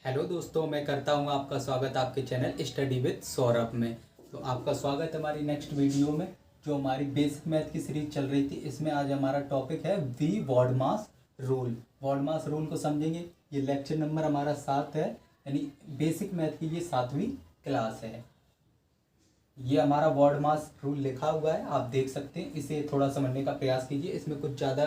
Hello दोस्तों, मैं करता हूँ आपका स्वागत आपके चैनल स्टडी विद सौरभ में। तो आपका स्वागत है हमारी नेक्स्ट वीडियो में, जो हमारी बेसिक मैथ की सीरीज चल रही थी। इसमें आज हमारा टॉपिक है we BODMAS rule. BODMAS rule को समझेंगे। ये लेक्चर नंबर हमारा 7 है, यानी बेसिक मैथ की ये 7वीं क्लास है। ये हमारा बॉडमास रूल लिखा हुआ है, आप देख सकते हैं। इसे थोड़ा समझने का प्रयास कीजिए, इसमें कुछ ज़्यादा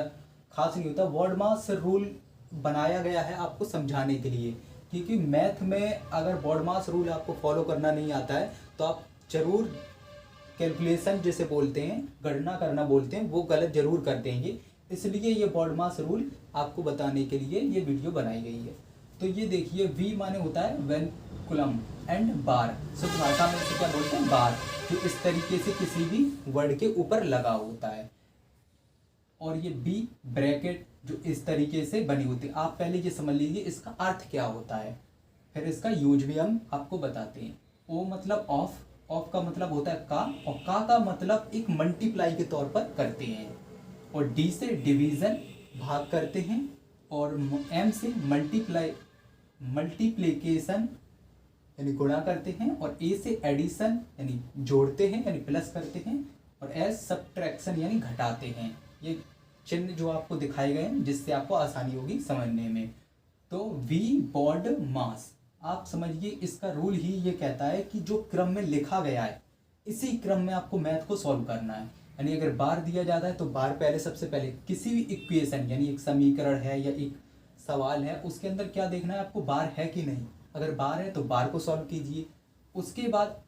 खास नहीं होता। बॉडमास रूल बनाया गया है आपको समझाने के लिए, क्योंकि मैथ में अगर बॉडमास रूल आपको फॉलो करना नहीं आता है तो आप जरूर कैलकुलेशन जिसे बोलते हैं, गणना करना बोलते हैं, वो गलत जरूर कर देंगे। इसलिए ये बॉडमास रूल आपको बताने के लिए ये वीडियो बनाई गई है। तो ये देखिए, वी माने होता है वेनकुलम एंड बार। शुद्ध भाषा में इसे क्या बोलते हैं? बार, जो इस तरीके से किसी भी वर्ड के ऊपर लगा होता है। और ये बी ब्रैकेट जो इस तरीके से बनी होती है। आप पहले ये समझ लीजिए इसका अर्थ क्या होता है, फिर इसका यूज भी हम आपको बताते हैं। ओ मतलब ऑफ, ऑफ का मतलब होता है का, और का मतलब एक मल्टीप्लाई के तौर पर करते हैं। और डी से डिवीजन भाग करते हैं, और एम से मल्टीप्लिकेशन यानी गुणा करते हैं, और ए से एडिशन यानी जोड़ते हैं यानी प्लस करते हैं, और एस सब्ट्रैक्शन यानी घटाते हैं। ये चिन्ह जो आपको दिखाए गए हैं, जिससे आपको आसानी होगी समझने में। तो वी बॉड मास, आप समझिए इसका रूल ही ये कहता है कि जो क्रम में लिखा गया है इसी क्रम में आपको मैथ को सॉल्व करना है। यानी अगर बार दिया जाता है तो बार पहले, सबसे पहले किसी भी इक्वेशन यानी एक समीकरण है या एक सवाल है, उसके अंदर क्या देखना है आपको, बार है कि नहीं। अगर बार है तो बार को सॉल्व कीजिए। उसके बाद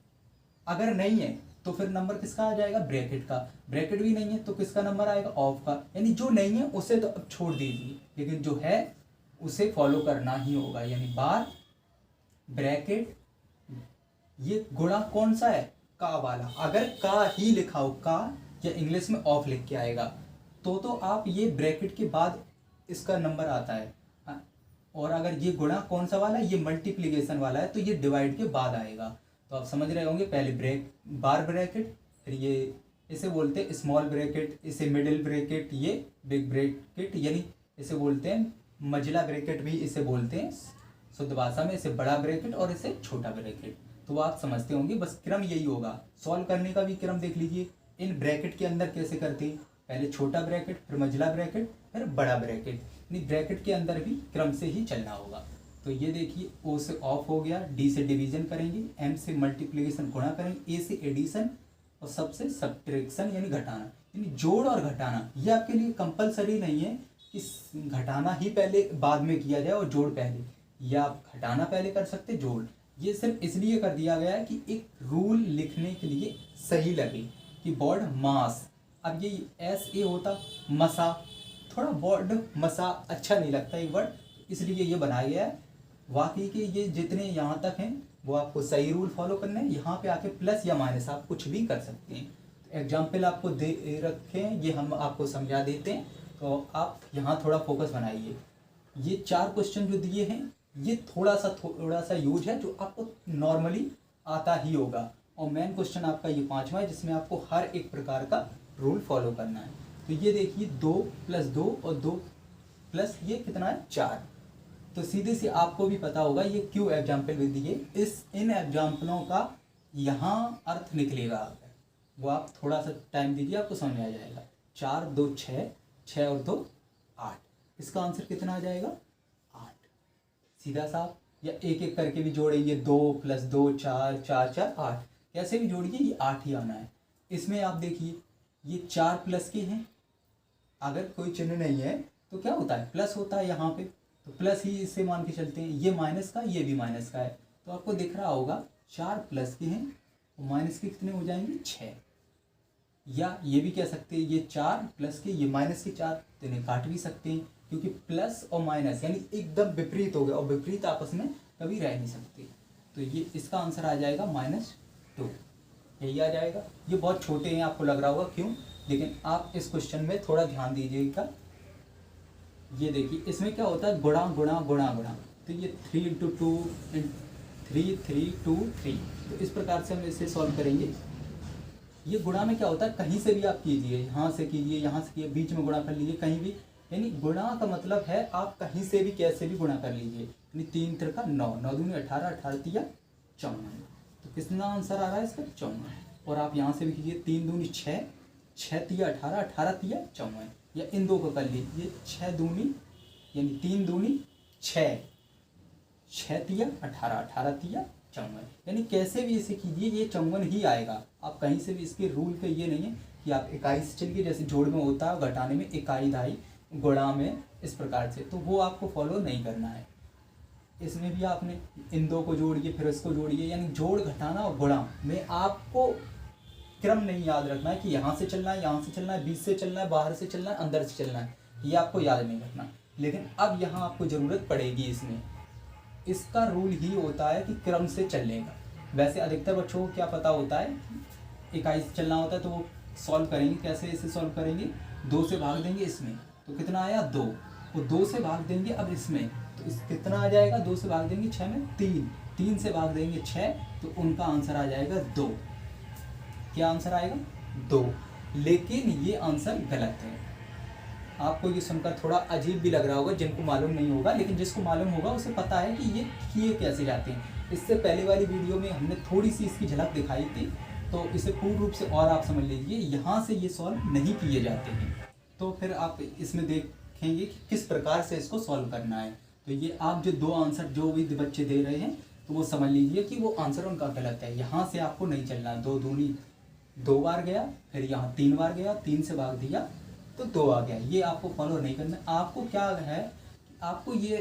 अगर नहीं है तो फिर नंबर किसका आ जाएगा? ब्रैकेट का। ब्रैकेट भी नहीं है तो किसका नंबर आएगा? ऑफ का। यानी जो नहीं है उसे तो अब छोड़ दीजिए, लेकिन जो है उसे फॉलो करना ही होगा। यानी बार ब्रैकेट, ये गुणा कौन सा है? का वाला। अगर का ही लिखा हो, का या इंग्लिश में ऑफ लिख के आएगा तो आप ये ब्रैकेट के बाद इसका नंबर आता है। और अगर ये गुणा कौन सा वाला है? ये मल्टीप्लिकेशन वाला है, तो ये डिवाइड के बाद आएगा। तो आप समझ रहे होंगे, पहले बार ब्रैकेट, फिर ये इसे बोलते हैं स्मॉल ब्रैकेट, इसे मिडिल ब्रैकेट, ये बिग ब्रैकेट, यानी इसे बोलते हैं मझला ब्रैकेट भी इसे बोलते हैं शुद्ध भाषा में, इसे बड़ा ब्रैकेट और इसे छोटा ब्रैकेट। तो आप समझते होंगे, बस क्रम यही होगा। सॉल्व करने का भी क्रम देख लीजिए। इन ब्रैकेट के अंदर कैसे करते हैं? पहले छोटा ब्रैकेट, फिर मझला ब्रैकेट, फिर बड़ा ब्रैकेट। यानी ब्रैकेट के अंदर भी क्रम से ही चलना होगा। तो ये देखिए, ओ से ऑफ हो गया, डी से डिवीजन करेंगे, एम से मल्टीप्लिकेशन गुणा करेंगे, ए से एडिशन, और सबसे सब्ट्रैक्शन यानी घटाना। यानी जोड़ और घटाना ये आपके लिए कंपलसरी नहीं है कि घटाना ही पहले बाद में किया जाए और जोड़ पहले, या आप घटाना पहले कर सकते, जोड़। ये सिर्फ इसलिए कर दिया गया है कि एक रूल लिखने के लिए सही लगे कि बॉड मास। अब ये एस ए होता मसा, थोड़ा बॉड मसा अच्छा नहीं लगता एक वर्ड, इसलिए ये बनाया गया है। बाकी के ये जितने यहाँ तक हैं वो आपको सही रूल फॉलो करने हैं। यहाँ पे आके प्लस या माइनस आप कुछ भी कर सकते हैं। एग्जाम्पल आपको दे रखे हैं, ये हम आपको समझा देते हैं, तो आप यहाँ थोड़ा फोकस बनाइए। ये 4 क्वेश्चन जो दिए हैं ये थोड़ा सा यूज है, जो आपको नॉर्मली आता ही होगा। और मेन क्वेश्चन आपका ये 5वां है, जिसमें आपको हर एक प्रकार का रूल फॉलो करना है। तो ये देखिए, 2 + 2 और 2 प्लस ये कितना है? 4। तो सीधे से आपको भी पता होगा ये क्यों एग्जाम्पल भी दिए। इन एग्जाम्पलों का यहाँ अर्थ निकलेगा, वो आप थोड़ा सा टाइम दीजिए, आपको समझ में आ जाएगा। 4 2 6, 6 और 2 8। इसका आंसर कितना आ जाएगा? 8। सीधा साफ। या एक एक करके भी जोड़ेंगे, 2 + 2 4, 4 4 8, कैसे भी जोड़िए ये 8 ही आना है। इसमें आप देखिए, ये 4 प्लस के हैं, अगर कोई चिन्ह नहीं है तो क्या होता है? प्लस होता है यहाँ पे, तो प्लस ही इससे मान के चलते हैं। ये माइनस का, ये भी माइनस का है, तो आपको दिख रहा होगा 4 प्लस के हैं, और माइनस के कितने हो जाएंगे? 6। या ये भी कह सकते हैं, ये 4 प्लस के, ये माइनस के 4, तो इन्हें काट भी सकते हैं, क्योंकि प्लस और माइनस यानी एकदम विपरीत हो गया, और विपरीत आपस में कभी रह नहीं सकते। तो ये इसका आंसर आ जाएगा -2, यही आ जाएगा। ये बहुत छोटे हैं, आपको लग रहा होगा क्यों, लेकिन आप इस क्वेश्चन में थोड़ा ध्यान दीजिएगा। ये देखिए, इसमें क्या होता है? गुणा गुणा गुणा गुणा। तो ये 3 × 2 3 3 2 3, तो इस प्रकार से हम इसे सॉल्व करेंगे। ये गुणा में क्या होता है? कहीं से भी आप कीजिए, यहाँ से कीजिए, यहाँ से कीजिए, बीच में गुणा कर लीजिए, कहीं भी यानी गुणा का मतलब है आप कहीं से भी कैसे भी गुणा कर लीजिए। यानी 3 त्रिका 9, 9 दूनी 18, 18 तिया 54। तो कितना आंसर आ रहा है इसका 54। और आप यहाँ से भी कीजिए 3 दूनी 6, 6 तिया 18, 18 तिया 54। या इन दो को कर लीजिए 6 दूनी यानी 3 दूनी 6, 6 तिया 18, 18 तिया 54। यानी कैसे भी इसे कीजिए ये 54 ही आएगा। आप कहीं से भी इसके रूल का ये नहीं है कि आप इकाई से चलिए, जैसे जोड़ में होता है घटाने में इकाई दहाई, गुणा में इस प्रकार से, तो वो आपको फॉलो नहीं करना है। इसमें भी आपने इन दो को जोड़िए फिर इसको जोड़िए, यानी जोड़ घटाना और गुणा में आपको क्रम नहीं याद रखना है कि यहाँ से चलना है, यहाँ से चलना है, बीच से चलना है, बाहर से चलना है, अंदर से चलना है, ये आपको याद नहीं रखना। लेकिन अब यहाँ आपको ज़रूरत पड़ेगी इसमें, इसका रूल ही होता है कि क्रम से चलेगा। वैसे अधिकतर बच्चों को क्या पता होता है, इकाई से चलना होता है, तो वो सॉल्व करेंगे कैसे, इसे सॉल्व करेंगे 2 से भाग देंगे इसमें, तो कितना आया 2, वो 2 से भाग देंगे अब इसमें, तो इस कितना आ जाएगा, 2 से भाग देंगे 6 में 3, 3 से भाग देंगे 6, तो उनका आंसर आ जाएगा 2। क्या आंसर आएगा 2। लेकिन ये आंसर गलत है। आपको ये सुनकर थोड़ा अजीब भी लग रहा होगा जिनको मालूम नहीं होगा, लेकिन जिसको मालूम होगा उसे पता है कि ये किए कैसे जाते हैं। इससे पहले वाली वीडियो में हमने थोड़ी सी इसकी झलक दिखाई थी, तो इसे पूर्ण रूप से और आप समझ लीजिए। यहाँ से ये सॉल्व नहीं किए जाते हैं, तो फिर आप इसमें देखेंगे कि किस प्रकार से इसको सॉल्व करना है। तो ये आप जो 2 आंसर जो भी बच्चे दे रहे हैं, तो वो समझ लीजिए कि वो आंसर उनका गलत है। यहाँ से आपको नहीं चलना, 2 दूनी 2 बार गया, फिर यहाँ 3 बार गया, 3 से भाग दिया तो 2 आ गया, ये आपको फॉलो नहीं करना। आपको क्या है, आपको ये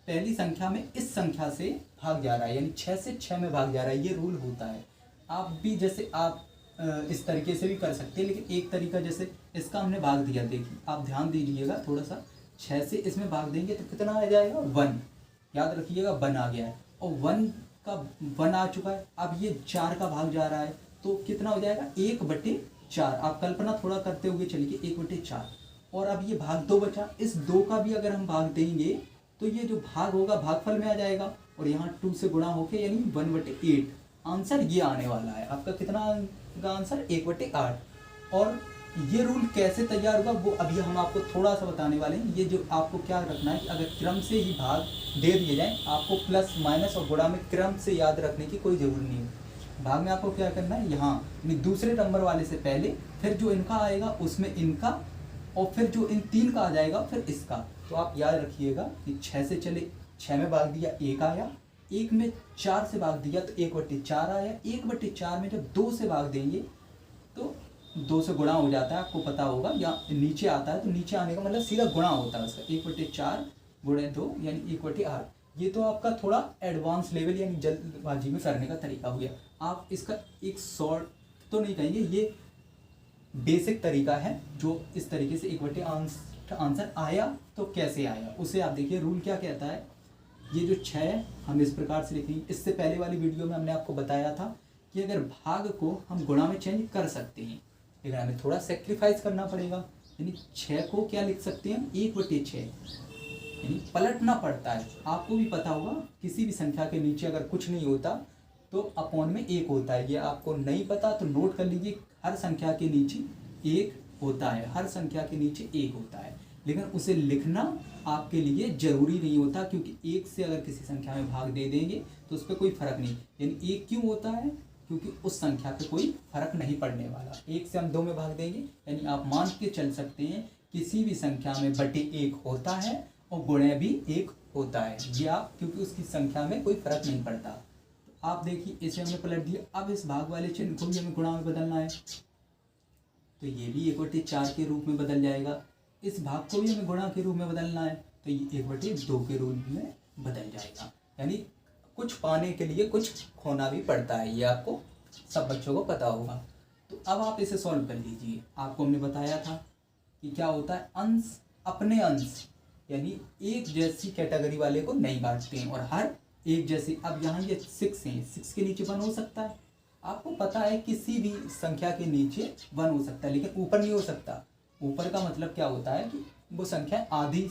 पहली संख्या में इस संख्या से भाग जा रहा है, यानी 6 से 6 में भाग जा रहा है, ये रूल होता है। आप भी जैसे आप इस तरीके से भी कर सकते हैं, लेकिन एक तरीका जैसे इसका हमने भाग दिया, देखिए आप ध्यान दीजिएगा थोड़ा सा, 6 से इसमें भाग देंगे तो कितना आ जाएगा 1, याद रखिएगा 1 आ गया है, और 1 आ चुका है। अब ये 4 का भाग जा रहा है, तो कितना हो जाएगा 1/4। आप कल्पना थोड़ा करते हुए चलिए 1/4, और अब ये भाग 2 बचा, इस 2 का भी अगर हम भाग देंगे तो ये जो भाग होगा भागफल में आ जाएगा, और यहाँ 2 से गुणा होके यानी 1/8 आंसर ये आने वाला है। आपका कितना का आंसर 1/8। और ये रूल कैसे तैयार होगा वो अभी हम आपको थोड़ा सा बताने वाले हैं। ये जो आपको क्या रखना है कि अगर क्रम से ही भाग दे दिए जाए, आपको प्लस माइनस और गुणा में क्रम से याद रखने की कोई ज़रूरत नहीं है। भाग में आपको क्या करना है, यहाँ दूसरे नंबर वाले से पहले, फिर जो इनका आएगा उसमें इनका, और फिर जो इन 3 का आ जाएगा फिर इसका। तो आप याद रखिएगा कि 6 से चले, 6 में भाग दिया 1 आया, 1 में 4 से भाग दिया तो 1/4 आया, 1/4 में जब 2 से भाग देंगे तो 2 से गुणा हो जाता है, आपको पता होगा, या नीचे आता है तो नीचे आने का मतलब सीधा गुणा होता है उसका, 1/4 गुणे 2 यानी 1/8। ये तो आपका थोड़ा एडवांस लेवल यानी जल्दबाजी में करने का तरीका हो गया। आप इसका एक शॉर्ट तो नहीं कहेंगे, ये बेसिक तरीका है जो इस तरीके से 1/8 आंसर आया तो कैसे आया उसे आप देखिए। रूल क्या कहता है, ये जो 6 हम इस प्रकार से लिखेंगे। इससे पहले वाली वीडियो में हमने आपको बताया था कि अगर भाग को हम गुणा में चेंज कर सकते हैं, लेकिन हमें थोड़ा सेक्रीफाइस करना पड़ेगा। यानी 6 को क्या लिख सकते हैं, 1/6, यानी पलटना पड़ता है। आपको भी पता होगा किसी भी संख्या के नीचे अगर कुछ नहीं होता तो अपॉन में 1 होता है। ये आपको नहीं पता तो नोट कर लीजिए, हर संख्या के नीचे 1 होता है, हर संख्या के नीचे 1 होता है, लेकिन उसे लिखना आपके लिए जरूरी नहीं होता, क्योंकि 1 से अगर किसी संख्या में भाग दे देंगे तो उस पर कोई फर्क नहीं। यानी 1 क्यों होता है, क्योंकि उस संख्या पे कोई फर्क नहीं पड़ने वाला। 1 से हम 2 में भाग देंगे, यानी आप मान के चल सकते हैं किसी भी संख्या में बटे 1 होता है और गुणे भी 1 होता है। ये आप, क्योंकि उसकी संख्या में कोई फर्क नहीं पड़ता। तो आप देखिए इसे हमने पलट दिया। अब इस भाग वाले चिन्ह को भी हमें गुणा में बदलना है, तो ये भी 1/4 के रूप में बदल जाएगा। इस भाग को भी हमें गुणा के रूप में बदलना है, तो ये 1/2 के रूप में बदल जाएगा। यानी कुछ पाने के लिए कुछ खोना भी पड़ता है, ये आपको सब बच्चों को पता होगा। तो अब आप इसे सॉल्व कर लीजिए। आपको हमने बताया था कि क्या होता है, अंश अपने अंश यानी एक जैसी कैटेगरी वाले को नहीं बांटते हैं, और हर एक जैसे। अब यहाँ ये 6 है, 6 के नीचे 1 हो सकता है। आपको पता है किसी भी संख्या के नीचे 1 हो सकता है, लेकिन ऊपर नहीं हो सकता। ऊपर का मतलब क्या होता है कि वो संख्या आधी,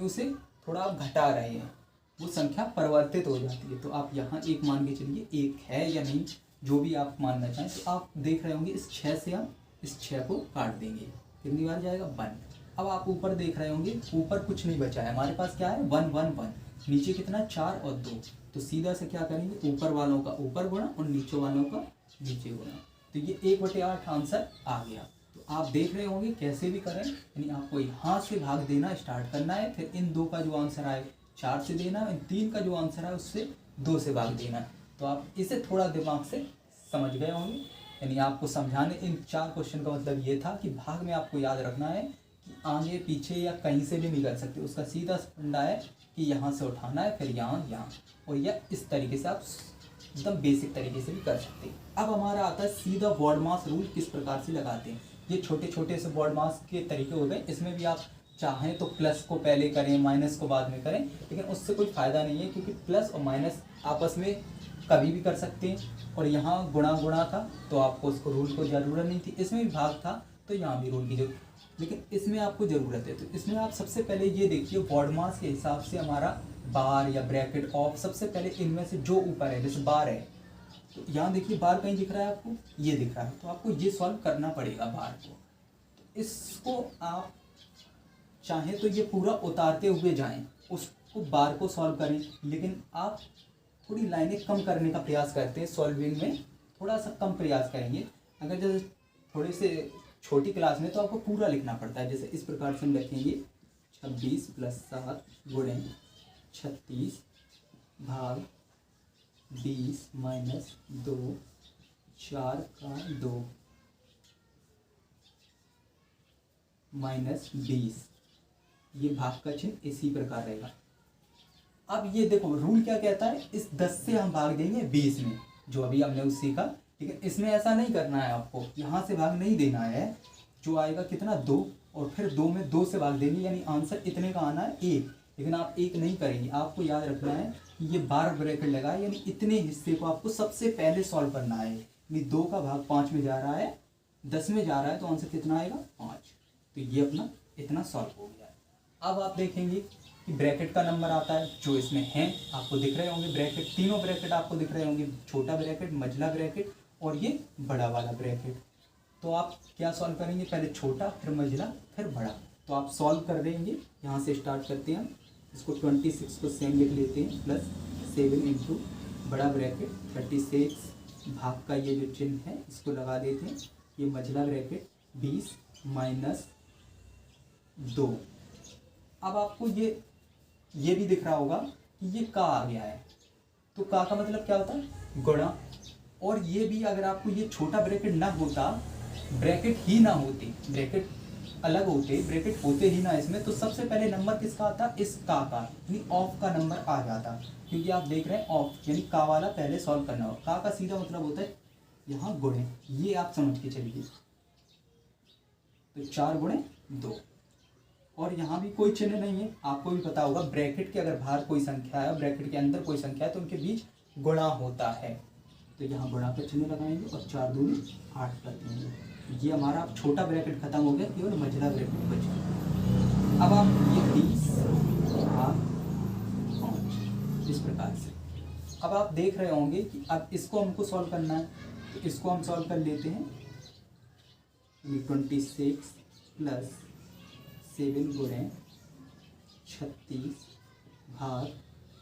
उसे थोड़ा आप घटा रहे हैं, वो संख्या परिवर्तित हो जाती है। तो आप यहाँ 1 मान के चलिए, 1 है या नहीं, जो भी आप मानना चाहें। तो आप देख रहे होंगे इस 6 से हम इस 6 को काट देंगे, कितनी बार जाएगा 1। अब आप ऊपर देख रहे होंगे, ऊपर कुछ नहीं बचा है हमारे पास, क्या है 1 1 1, नीचे कितना 4 और 2, तो सीधा से क्या करेंगे ऊपर वालों का ऊपर गुणा और नीचे वालों का नीचे गुणा, तो ये 1/8 आंसर आ गया। तो आप देख रहे होंगे कैसे भी करें, यानी आपको यहाँ से भाग देना स्टार्ट करना है, फिर इन 2 का जो आंसर आए 4 से देना, इन 3 का जो आंसर है उससे 2 से भाग देना। तो आप इसे थोड़ा दिमाग से समझ गए होंगे, यानी आपको समझाने इन 4 क्वेश्चन का मतलब ये था कि भाग में आपको याद रखना है कि आगे पीछे या कहीं से भी नहीं कर सकते, उसका सीधा फंडा है कि यहाँ से उठाना है, फिर यहाँ, और यह इस तरीके से आप एकदम बेसिक तरीके से भी कर सकते हैं। अब हमारा आता है सीधा बॉड मास रूल किस प्रकार से लगाते हैं। ये छोटे छोटे से बॉड मास के तरीके हो गए, इसमें भी आप चाहें तो प्लस को पहले करें माइनस को बाद में करें, लेकिन उससे कोई फ़ायदा नहीं है, क्योंकि प्लस और माइनस आपस में कभी भी कर सकते हैं, और यहाँ गुणा गुणा था तो आपको उसको रूल को ज़रूरत नहीं थी, इसमें भी भाग था तो यहाँ भी रूल की जरूरत, लेकिन इसमें आपको ज़रूरत है। तो इसमें आप सबसे पहले ये देखिए बॉड मास के हिसाब से हमारा बार या ब्रैकेट ऑफ, सबसे पहले इनमें से जो ऊपर है, जैसे बार है तो यहाँ देखिए बार कहीं दिख रहा है आपको, ये दिख रहा है, तो आपको ये सॉल्व करना पड़ेगा बार को। तो इसको आप चाहें तो ये पूरा उतारते हुए जाएं, उसको बार को सॉल्व करें, लेकिन आप थोड़ी लाइनें कम करने का प्रयास करते हैं सॉल्विंग में, थोड़ा सा कम प्रयास करेंगे। अगर जैसे थोड़े से छोटी क्लास में तो आपको पूरा लिखना पड़ता है, जैसे इस प्रकार से हम लिखेंगे 26 + 7 गुणे 36 भाग 20 - 2 4 का 2 -20, ये भाग का चिन्ह इसी प्रकार रहेगा। अब ये देखो रूल क्या कहता है, इस 10 से हम भाग देंगे 20 में, जो अभी हमने उस सीखा, लेकिन इसमें ऐसा नहीं करना है आपको, यहाँ से भाग नहीं देना है, जो आएगा कितना 2, और फिर 2 में 2 से भाग देंगे, यानी आंसर इतने का आना है 1, लेकिन आप 1 नहीं करेंगे, आपको याद रखना है कि ये बार ब्रैकेट लगा है, यानी इतने हिस्से को आपको सबसे पहले सॉल्व करना है, यानी 2 का भाग 5 में जा रहा है, 10 में जा रहा है, तो आंसर कितना आएगा 5, तो ये अपना इतना सॉल्व हो गया। अब आप देखेंगे कि ब्रैकेट का नंबर आता है, जो इसमें है आपको दिख रहे होंगे, ब्रैकेट तीनों ब्रैकेट आपको दिख रहे होंगे, छोटा ब्रैकेट, मझला ब्रैकेट और ये बड़ा वाला ब्रैकेट। तो आप क्या सॉल्व करेंगे, पहले छोटा फिर मझला फिर बड़ा, तो आप सॉल्व कर देंगे। यहाँ से स्टार्ट करते हैं, इसको 26 को सेम लिख लेते हैं, +7 इंटू बड़ा ब्रैकेट 36 भाग का ये जो चिन्ह है इसको लगा देते हैं, ये मझला ब्रैकेट 20 - 2। अब आपको ये भी दिख रहा होगा कि ये का आ गया है, तो का मतलब क्या होता है गुणा, और ये भी अगर आपको ये छोटा ब्रैकेट ना होता, ब्रैकेट ही ना होते, ब्रैकेट अलग होते, ब्रैकेट होते ही ना इसमें, तो सबसे पहले नंबर किसका आता, इस का यानी ऑफ का नंबर आ जाता, क्योंकि आप देख रहे हैं ऑफ यानी का वाला पहले सॉल्व करना होगा। का सीधा मतलब होता है यहाँ गुणे, ये आप समझ के चलिए, तो 4 × 2, और यहाँ भी कोई चिन्ह नहीं है, आपको भी पता होगा ब्रैकेट के अगर बाहर कोई संख्या है, ब्रैकेट के अंदर कोई संख्या है, तो उनके बीच गुणा होता है, तो यहाँ गुणा का चिन्ह लगाएंगे और 4 दूनी 8 कर देंगे। ये हमारा छोटा ब्रैकेट खत्म हो गया, केवल मझला ब्रैकेट बचा। अब आप ये 20 भाग 5 इस प्रकार से, अब आप देख रहे होंगे कि अब इसको हमको सॉल्व करना है, तो इसको हम सॉल्व कर लेते हैं, 26 + 7 × 36 भाग,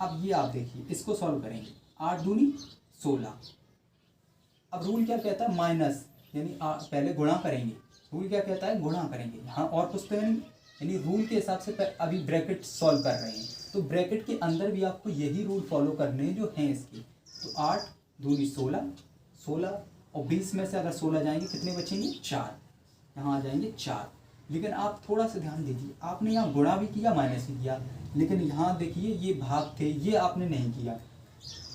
अब ये आप देखिए इसको सॉल्व करेंगे, 8 दूनी 16। अब रूल क्या कहता है माइनस, यानी पहले गुणा करेंगे, रूल क्या कहता है गुणा करेंगे, हाँ और कुछ तो नहीं, यानी रूल के हिसाब से अभी ब्रैकेट सॉल्व कर रहे हैं, तो ब्रैकेट के अंदर भी आपको यही रूल फॉलो करने जो हैं इसके। तो 8 दूनी 16, 16 और 20 में से अगर 16 जाएंगे कितने बचेंगे 4, यहाँ आ जाएंगे 4। लेकिन आप थोड़ा सा ध्यान दीजिए, आपने यहाँ गुणा भी किया माइनस भी किया, लेकिन यहाँ देखिए ये भाग थे, ये आपने नहीं किया।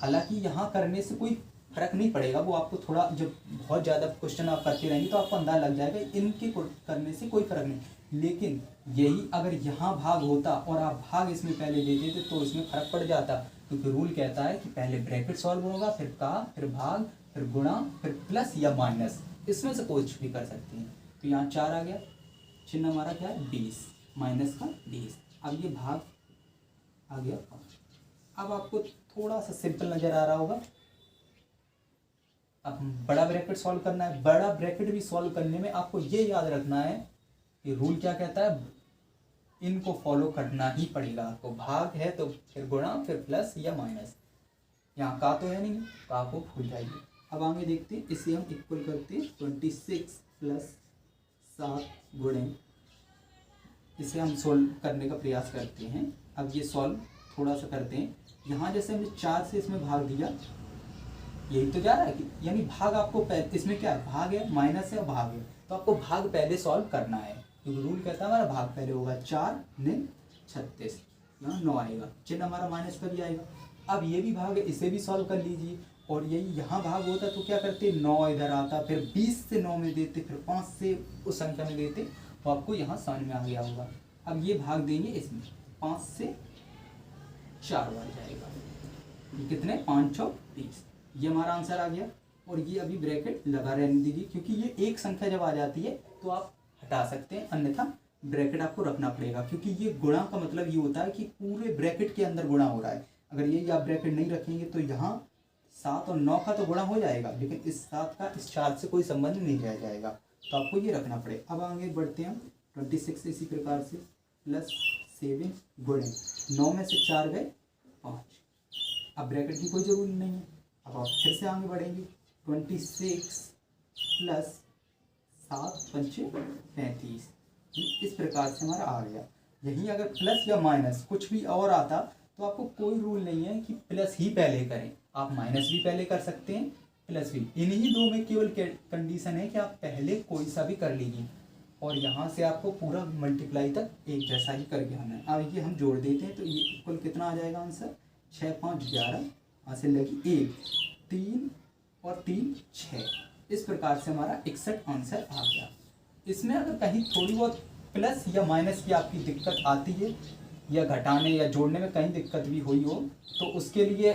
हालांकि यहाँ करने से कोई फर्क नहीं पड़ेगा, वो आपको थोड़ा जब बहुत ज़्यादा क्वेश्चन आप करते रहेंगे तो आपको अंदाजा लग जाएगा, इनके करने से कोई फर्क नहीं। लेकिन यही अगर यहाँ भाग होता और आप भाग इसमें पहले ले लेते तो इसमें फर्क पड़ जाता, क्योंकि रूल कहता है कि पहले ब्रैकेट सॉल्व होगा, फिर का, फिर भाग, फिर गुणा, फिर प्लस या माइनस, इसमें से कुछ भी कर सकते हैं। तो यहाँ 4 आ गया, चिन्ह हमारा क्या है 20 माइनस का 20। अब ये भाग आ गया 5। अब आपको थोड़ा सा सिंपल नजर आ रहा होगा। अब बड़ा ब्रैकेट सॉल्व करना है, बड़ा ब्रैकेट भी सॉल्व करने में आपको ये याद रखना है कि रूल क्या कहता है, इनको फॉलो करना ही पड़ेगा आपको। भाग है तो फिर गुणा, फिर प्लस या माइनस। यहाँ का तो है नहीं, का को भूल जाइए। अब आगे देखते हैं, इसे हम इक्वल करते हैं 26 प्लस 7 गुणे, इसे हम सॉल्व करने का प्रयास करते हैं। अब ये सॉल्व थोड़ा सा करते हैं। यहाँ जैसे हमने 4 से इसमें भाग दिया, यही तो जा रहा है कि यानी भाग आपको इसमें क्या है, भाग है, माइनस है और भाग है, तो आपको भाग पहले सॉल्व करना है क्योंकि रूल कहता है हमारा भाग पहले होगा। 4 9 36, यहाँ 9 आएगा, चिन्ह हमारा माइनस का भी आएगा। अब ये भी भाग है, इसे भी सॉल्व कर लीजिए। और यही यहाँ भाग होता तो क्या करते, 9 इधर आता, फिर 20 से 9 में देते, फिर 5 से उस संख्या में देते, तो आपको यहाँ समझ में आ गया होगा। अब ये भाग देंगे इसमें, 5 से 4 बार जाएगा, ये कितने 5 6 30, ये हमारा आंसर आ गया। और ये अभी ब्रैकेट लगा रहने दीजिए क्योंकि ये एक संख्या जब आ जाती है तो आप हटा सकते हैं, अन्यथा ब्रैकेट आपको रखना पड़ेगा क्योंकि ये गुणा का मतलब ये होता है कि पूरे ब्रैकेट के अंदर गुणा हो रहा है। अगर ये आप ब्रैकेट नहीं रखेंगे तो यहाँ 7 और 9 का तो गुणा हो जाएगा, लेकिन इस 7 का इस 4 से कोई संबंध नहीं रह जाएगा, तो आपको ये रखना पड़ेगा। अब आगे बढ़ते हैं, 26 इसी प्रकार से प्लस 7 गुणे 9 में से 4 गए 5, अब ब्रैकेट की कोई ज़रूरी नहीं है। अब आप फिर से आगे बढ़ेंगे, 26 प्लस 7 पंचे 35, इस प्रकार से हमारा आ गया। यही अगर प्लस या माइनस कुछ भी और आता तो आपको कोई रूल नहीं है कि प्लस ही पहले करें, आप माइनस भी पहले कर सकते हैं, प्लस भी। इन्हीं दो में केवल कंडीशन है कि आप पहले कोई सा भी कर लीजिए और यहाँ से आपको पूरा मल्टीप्लाई तक एक जैसा ही करके आना है। अब ये हम जोड़ देते हैं तो ये इक्वल कितना आ जाएगा आंसर, 6 5 11, हासिल लगी 1 3 और 3 6, इस प्रकार से हमारा 61 आंसर आ गया। इसमें अगर कहीं थोड़ी बहुत प्लस या माइनस की आपकी दिक्कत आती है या घटाने या जोड़ने में कहीं दिक्कत भी हुई हो तो उसके लिए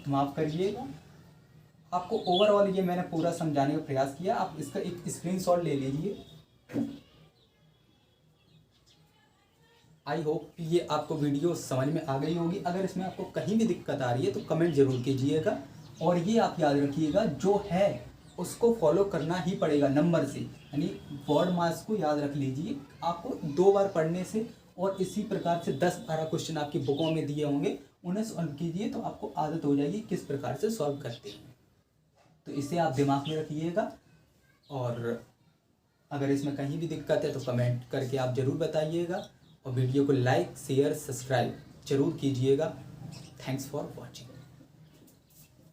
माफ़ करिएगा, आपको ओवरऑल ये मैंने पूरा समझाने का प्रयास किया, आप इसका एक स्क्रीनशॉट ले लीजिए। आई होप ये आपको वीडियो समझ में आ गई होगी। अगर इसमें आपको कहीं भी दिक्कत आ रही है तो कमेंट जरूर कीजिएगा और ये आप याद रखिएगा जो है उसको फॉलो करना ही पड़ेगा नंबर से, यानी वर्ड मास को याद रख लीजिए। आपको 2 बार पढ़ने से और इसी प्रकार से 10-12 क्वेश्चन आपकी बुकों में दिए होंगे, उन्हें सॉल्व कीजिए तो आपको आदत हो जाएगी किस प्रकार से सॉल्व करते हैं। तो इसे आप दिमाग में रखिएगा और अगर इसमें कहीं भी दिक्कत है तो कमेंट करके आप ज़रूर बताइएगा और वीडियो को लाइक शेयर सब्सक्राइब जरूर कीजिएगा। Thanks for watching.